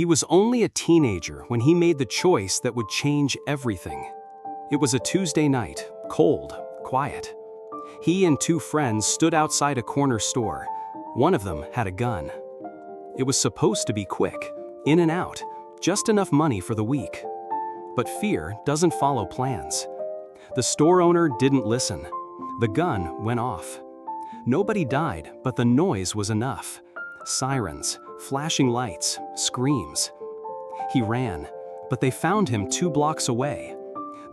He was only a teenager when he made the choice that would change everything. It was a Tuesday night, cold, quiet. He and two friends stood outside a corner store. One of them had a gun. It was supposed to be quick, in and out, just enough money for the week. But fear doesn't follow plans. The store owner didn't listen. The gun went off. Nobody died, but the noise was enough. Sirens, flashing lights, screams. He ran, but they found him 2 blocks away.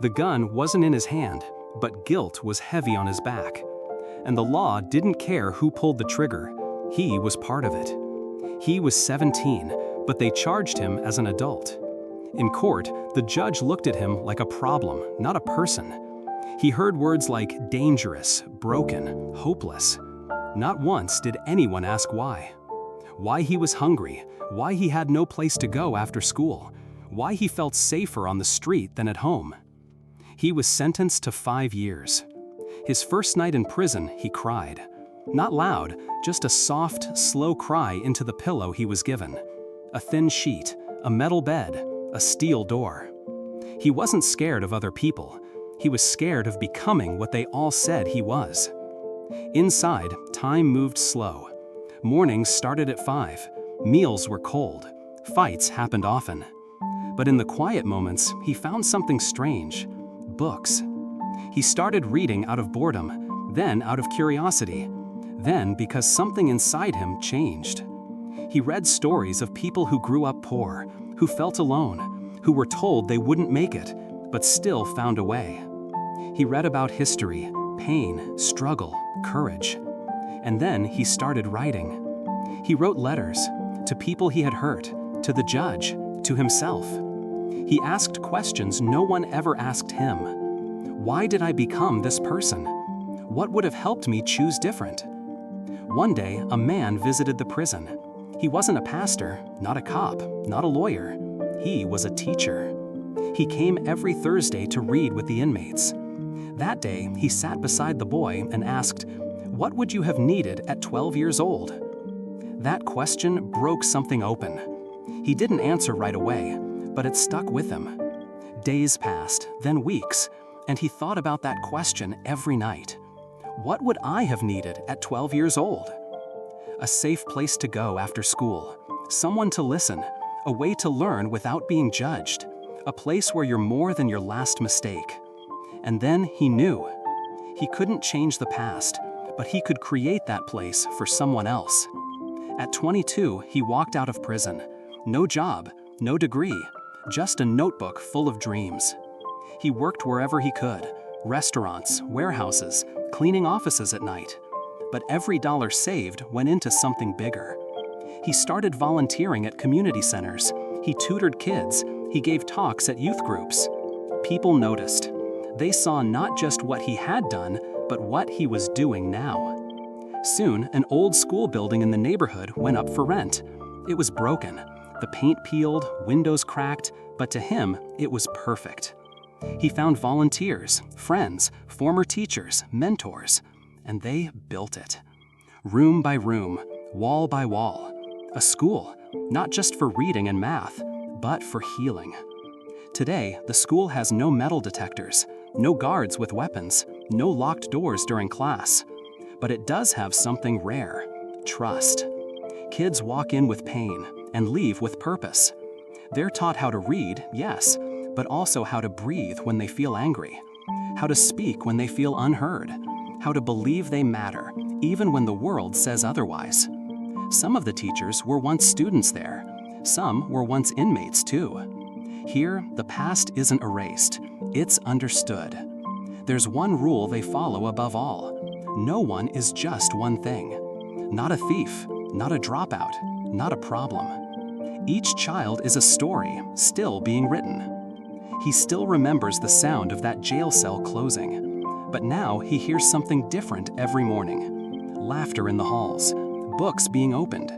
The gun wasn't in his hand, but guilt was heavy on his back. And the law didn't care who pulled the trigger. He was part of it. He was 17, but they charged him as an adult. In court, the judge looked at him like a problem, not a person. He heard words like dangerous, broken, hopeless. Not once did anyone ask why. Why he was hungry, why he had no place to go after school, why he felt safer on the street than at home. He was sentenced to 5 years. His first night in prison, he cried. Not loud, just a soft, slow cry into the pillow he was given. A thin sheet, a metal bed, a steel door. He wasn't scared of other people. He was scared of becoming what they all said he was. Inside, time moved slow. Mornings started at 5. Meals were cold. Fights happened often. But in the quiet moments, he found something strange. Books. He started reading out of boredom, then out of curiosity, then because something inside him changed. He read stories of people who grew up poor, who felt alone, who were told they wouldn't make it, but still found a way. He read about history, pain, struggle, courage. And then he started writing. He wrote letters to people he had hurt, to the judge, to himself. He asked questions no one ever asked him. Why did I become this person? What would have helped me choose different? One day, a man visited the prison. He wasn't a pastor, not a cop, not a lawyer. He was a teacher. He came every Thursday to read with the inmates. That day, he sat beside the boy and asked, "What would you have needed at 12 years old?" That question broke something open. He didn't answer right away, but it stuck with him. Days passed, then weeks, and he thought about that question every night. What would I have needed at 12 years old? A safe place to go after school, someone to listen, a way to learn without being judged, a place where you're more than your last mistake. And then he knew. He couldn't change the past, but he could create that place for someone else. At 22, he walked out of prison. No job, no degree, just a notebook full of dreams. He worked wherever he could, restaurants, warehouses, cleaning offices at night. But every dollar saved went into something bigger. He started volunteering at community centers. He tutored kids. He gave talks at youth groups. People noticed. They saw not just what he had done, but what he was doing now. Soon, an old school building in the neighborhood went up for rent. It was broken, the paint peeled, windows cracked, but to him, it was perfect. He found volunteers, friends, former teachers, mentors, and they built it. Room by room, wall by wall. A school, not just for reading and math, but for healing. Today, the school has no metal detectors, no guards with weapons, no locked doors during class. But it does have something rare: trust. Kids walk in with pain and leave with purpose. They're taught how to read, yes, but also how to breathe when they feel angry, how to speak when they feel unheard, how to believe they matter, even when the world says otherwise. Some of the teachers were once students there. Some were once inmates too. Here, the past isn't erased, it's understood. There's one rule they follow above all. No one is just one thing. Not a thief, not a dropout, not a problem. Each child is a story, still being written. He still remembers the sound of that jail cell closing. But now he hears something different every morning. Laughter in the halls, books being opened,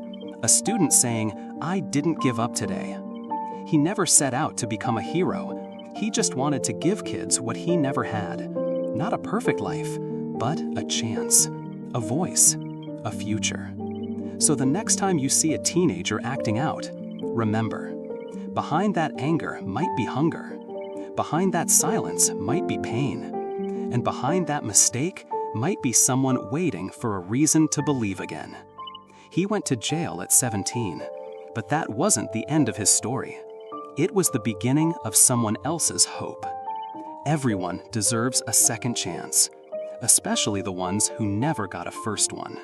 a student saying, "I didn't give up today." He never set out to become a hero. He just wanted to give kids what he never had. Not a perfect life, but a chance, a voice, a future. So the next time you see a teenager acting out, remember, Behind that anger might be hunger. Behind that silence might be pain. And behind that mistake might be someone waiting for a reason to believe again. He went to jail at 17, but that wasn't the end of his story. It was the beginning of someone else's hope. Everyone deserves a second chance, especially the ones who never got a first one.